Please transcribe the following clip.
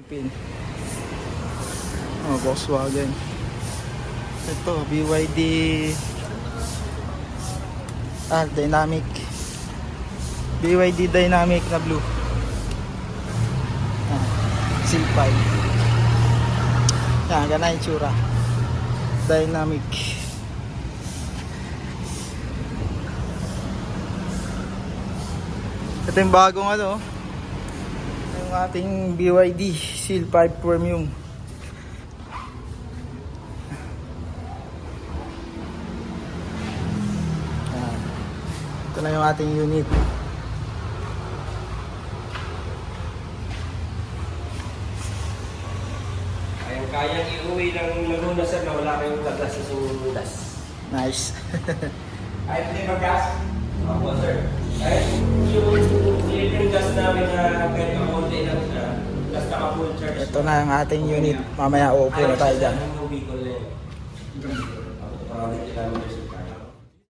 Pin. Oh, Volkswagen. Ito, BYD Dynamic. BYD Dynamic na blue. Seal 5. Yan, ganun yung tsura. Dynamic. Ito yung bagong ano, yung ating BYD Seal 5 Premium. Yan. Ito na yung ating unit. Kayang iuwi ng Laguna sir na wala kayong tagas sa sudas. Nice. Kahit hindi mag-gas? Opo sir. Kahit yung gas namin na kahit kakunti lang siya, gas naka-full charge. Ito na yung ating unit. Mamaya uupo na tayo dyan. Ang Bicol na yun. 100 kilometers in car.